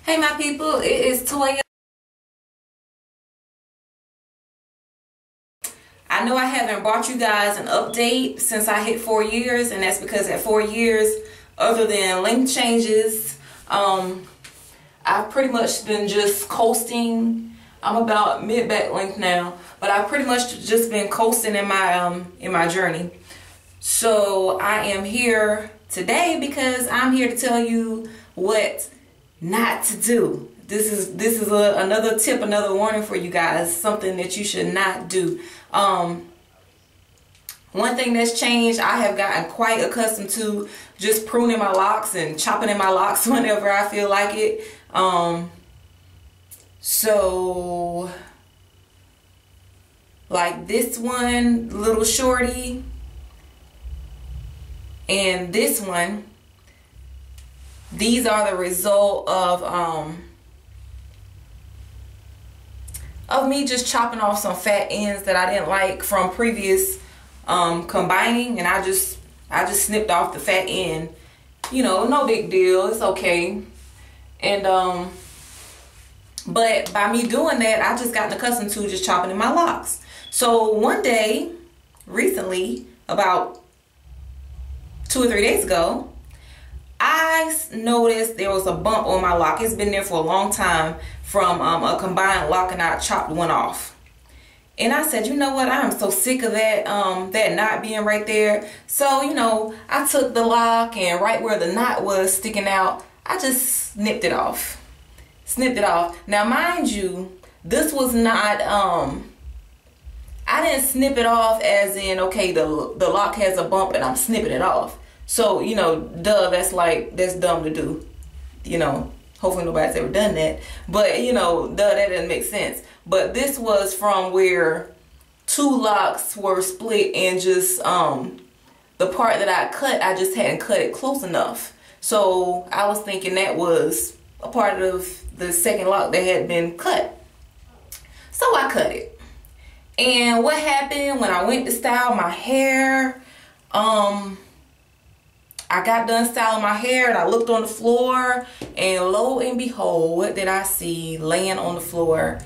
Hey my people, it is Toya. I know I haven't brought you guys an update since I hit 4 years, and that's because at 4 years, other than length changes, I've pretty much been just coasting. I'm about mid-back length now, but I've pretty much just been coasting in my journey. So I am here today because I'm here to tell you what not to do. This is another tip, another warning for you guys, something that you should not do. One thing that's changed, I have gotten quite accustomed to just pruning my locks and chopping in my locks whenever I feel like it. So like this one, little shorty, and this one, these are the result of me just chopping off some fat ends that I didn't like from previous combining, and I just snipped off the fat end. You know, no big deal, it's okay. And but by me doing that, I just gotten accustomed to just chopping in my locks. So one day recently, about 2 or 3 days ago, I noticed there was a bump on my lock. It's been there for a long time from a combined lock, and I chopped one off. And I said, you know what, I'm so sick of that that knot being right there. So, you know, I took the lock, and right where the knot was sticking out, I just snipped it off. Snipped it off. Now, mind you, this was not, I didn't snip it off as in, okay, the lock has a bump and I'm snipping it off. So, you know, duh, that's dumb to do. You know, hopefully nobody's ever done that. But, you know, duh, that doesn't make sense. But this was from where 2 locks were split, and just the part that I cut, I just hadn't cut it close enough. So I was thinking that was a part of the second lock that had been cut. So I cut it. And what happened when I went to style my hair, I got done styling my hair, and I looked on the floor, and lo and behold, what did I see laying on the floor?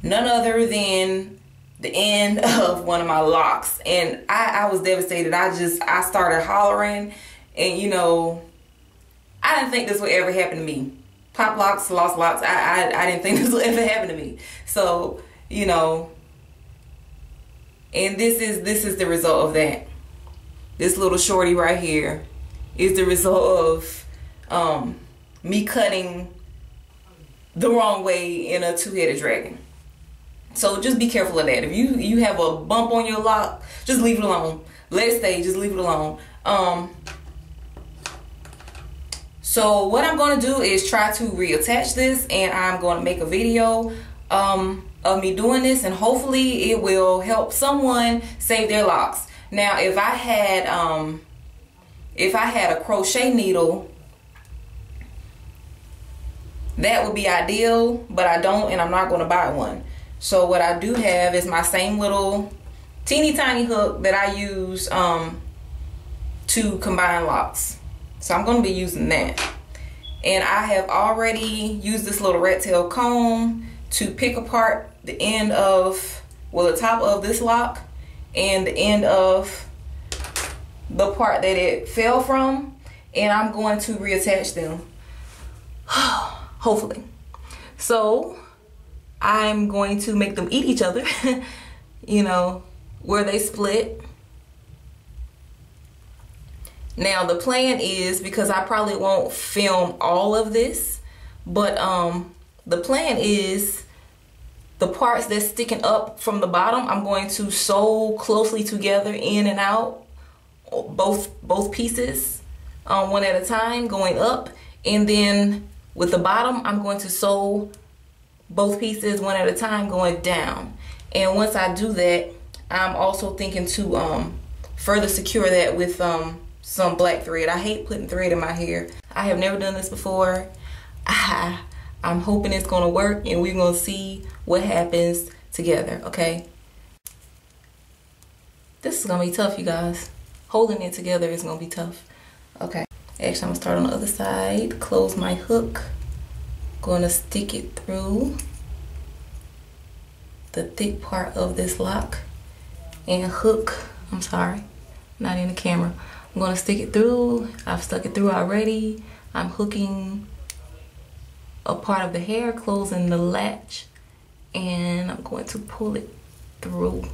None other than the end of one of my locks. And I was devastated. I started hollering, and you know, I didn't think this would ever happen to me. Pop locks, lost locks, I didn't think this would ever happen to me. So, you know, and this is the result of that. This little shorty right here is the result of me cutting the wrong way in a 2-headed dragon. So just be careful of that. If you have a bump on your lock, just leave it alone. Let it stay, just leave it alone. So what I'm going to do is try to reattach this, and I'm going to make a video of me doing this, and hopefully it will help someone save their locks. Now, if I had a crochet needle, that would be ideal, but I don't, and I'm not going to buy one. So what I do have is my same little teeny tiny hook that I use to combine locks. So I'm going to be using that. And I have already used this little rat tail comb to pick apart the end of, well, the top of this lock and the end of the part that it fell from, and I'm going to reattach them. Hopefully. So I'm going to make them eat each other, you know, where they split. Now the plan is, because I probably won't film all of this, but the plan is the parts that's sticking up from the bottom, I'm going to sew closely together in and out, both pieces, one at a time, going up. And then with the bottom, I'm going to sew both pieces one at a time, going down. And once I do that, I'm also thinking to further secure that with some black thread. I hate putting thread in my hair. I have never done this before. I'm hoping it's gonna work, and we're gonna see what happens together, okay? This is gonna be tough, you guys. Holding it together is gonna be tough. Okay, actually I'm gonna start on the other side, close my hook. Gonna stick it through the thick part of this lock and hook, I'm sorry, not in the camera. I'm gonna stick it through. I've stuck it through already. I'm hooking a part of the hair, closing the latch, and I'm going to pull it through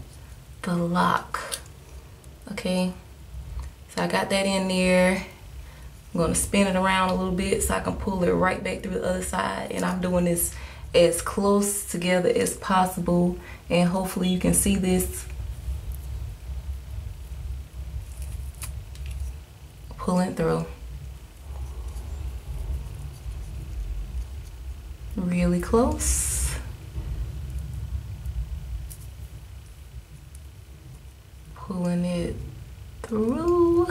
the lock. Okay, so I got that in there. I'm gonna spin it around a little bit so I can pull it right back through the other side, and I'm doing this as close together as possible, and hopefully you can see this. Pulling through. Really close. Pulling it through.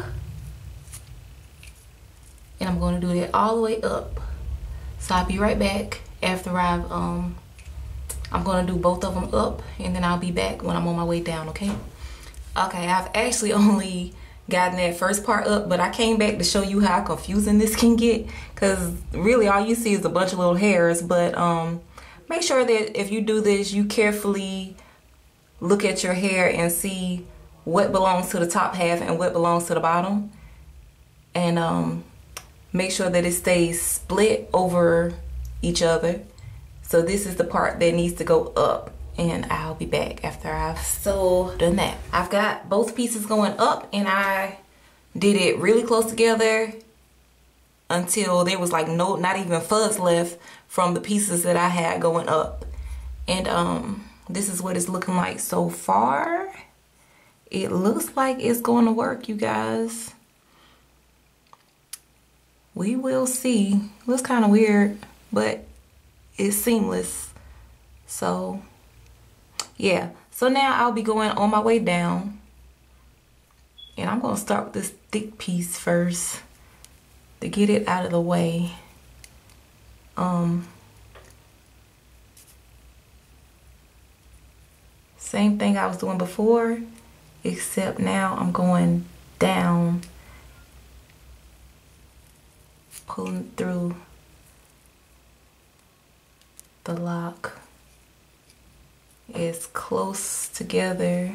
And I'm going to do that all the way up. So I'll be right back after I'm going to do both of them up, and then I'll be back when I'm on my way down, okay? Okay, I've actually only gotten that first part up, but I came back to show you how confusing this can get, because really all you see is a bunch of little hairs. But make sure that if you do this, you carefully look at your hair and see what belongs to the top half and what belongs to the bottom, and make sure that it stays split over each other. So this is the part that needs to go up, and I'll be back after I've done that. I've got both pieces going up, and I did it really close together until there was like not even fuzz left from the pieces that I had going up. And this is what it's looking like so far. It looks like it's going to work, you guys. We will see. It looks kind of weird, but it's seamless. So yeah, so now I'll be going on my way down, and I'm gonna start with this thick piece first to get it out of the way. Same thing I was doing before, except now I'm going down, pulling through the lock as close together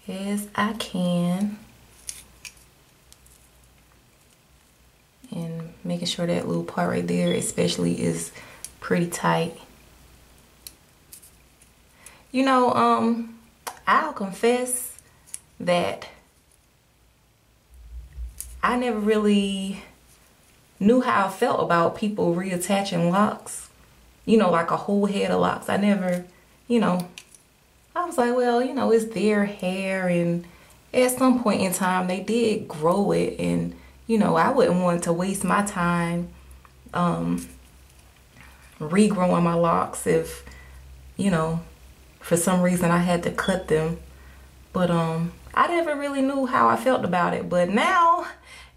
as I can, and making sure that little part right there especially is pretty tight. You know, I'll confess that I never really knew how I felt about people reattaching locks, you know, like a whole head of locks. I never, you know, I was like, well, you know, it's their hair, and at some point in time they did grow it, and you know, I wouldn't want to waste my time regrowing my locks if, you know, for some reason I had to cut them. But I never really knew how I felt about it. But now,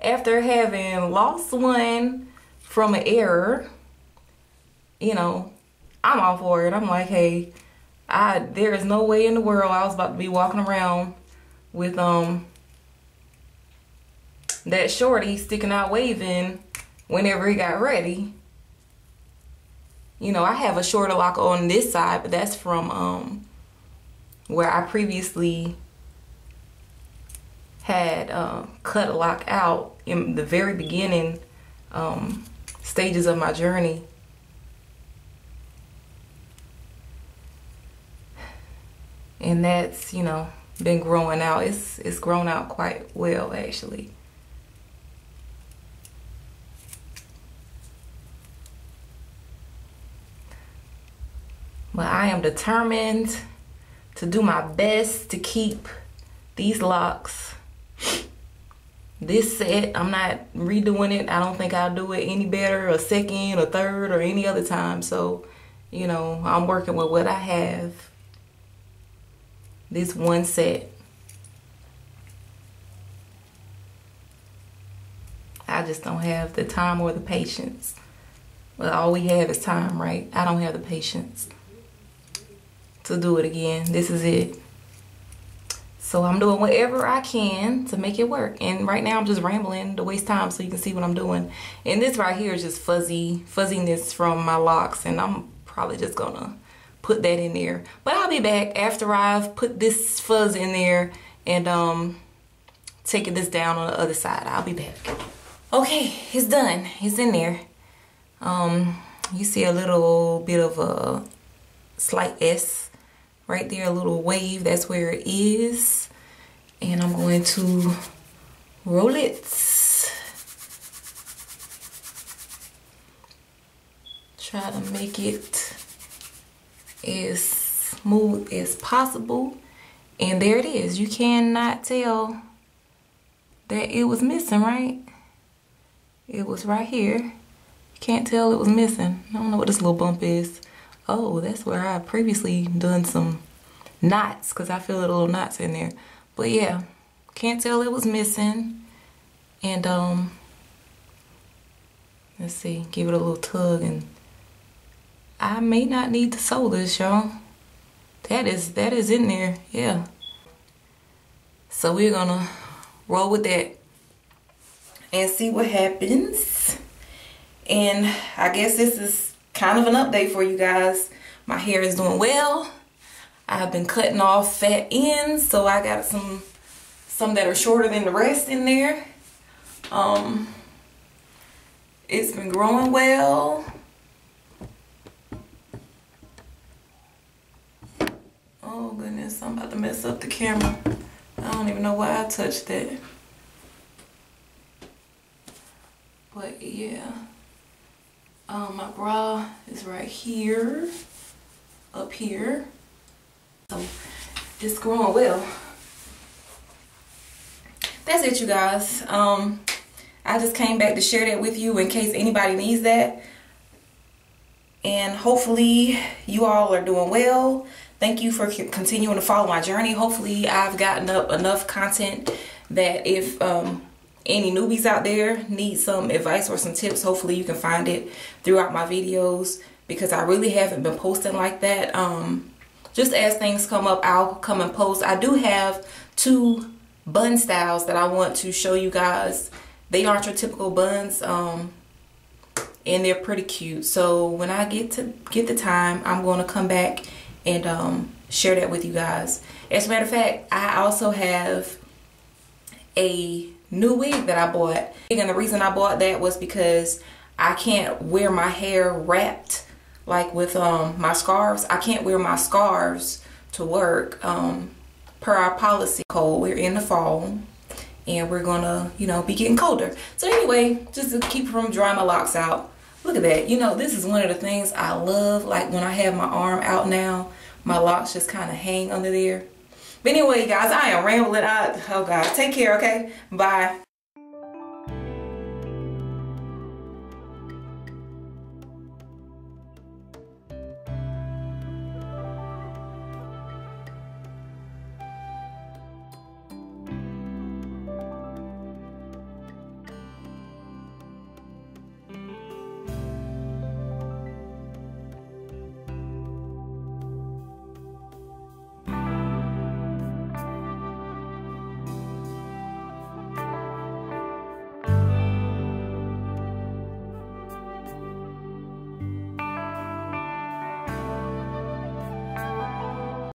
after having lost one from an error, you know, I'm all for it. I'm like, hey, there is no way in the world I was about to be walking around with that shorty sticking out waving whenever he got ready. You know, I have a shorter lock on this side, but that's from where I previously had cut a lock out in the very beginning stages of my journey. And that's, you know, been growing out. It's grown out quite well, actually. But I am determined to do my best to keep these locks this set. I'm not redoing it. I don't think I'll do it any better, a second or third or any other time. So, you know, I'm working with what I have. This one set. I just don't have the time or the patience. Well, all we have is time, right? I don't have the patience to do it again. This is it. So I'm doing whatever I can to make it work. And right now I'm just rambling to waste time so you can see what I'm doing. And this right here is just fuzziness from my locks. And I'm probably just gonna put that in there. But I'll be back after I've put this fuzz in there and taking this down on the other side. I'll be back. Okay, it's done. It's in there. You see a little bit of a slight S right there, a little wave. That's where it is. And I'm going to roll it. Try to make it as smooth as possible. And there it is. You cannot tell that it was missing, right? It was right here. You can't tell it was missing. I don't know what this little bump is. Oh, that's where I previously done some knots, because I feel the little knots in there. But yeah, can't tell it was missing. And let's see, give it a little tug, and I may not need to sew this, y'all. That is in there, yeah. So we're gonna roll with that and see what happens. And I guess this is kind of an update for you guys. My hair is doing well. I've been cutting off fat ends, so I got some that are shorter than the rest in there. It's been growing well. Oh goodness, I'm about to mess up the camera. I don't even know why I touched that. But yeah, my bra is right here, up here. So it's growing well. That's it, you guys. I just came back to share that with you in case anybody needs that. And hopefully you all are doing well. Thank you for continuing to follow my journey. Hopefully I've gotten up enough content that if any newbies out there need some advice or some tips, hopefully you can find it throughout my videos, because I really haven't been posting like that. Just as things come up, I'll come and post. I do have 2 bun styles that I want to show you guys. They aren't your typical buns, and they're pretty cute. So when I get the time, I'm going to come back and share that with you guys. As a matter of fact, I also have a new wig that I bought. And the reason I bought that was because I can't wear my hair wrapped like with my scarves. I can't wear my scarves to work per our policy. Cold, we're in the fall and we're gonna, you know, be getting colder. So anyway, just to keep from drying my locks out. Look at that. You know, this is one of the things I love. Like when I have my arm out now, my locks just kind of hang under there. But anyway, guys, I am rambling. Oh God, take care, okay? Bye.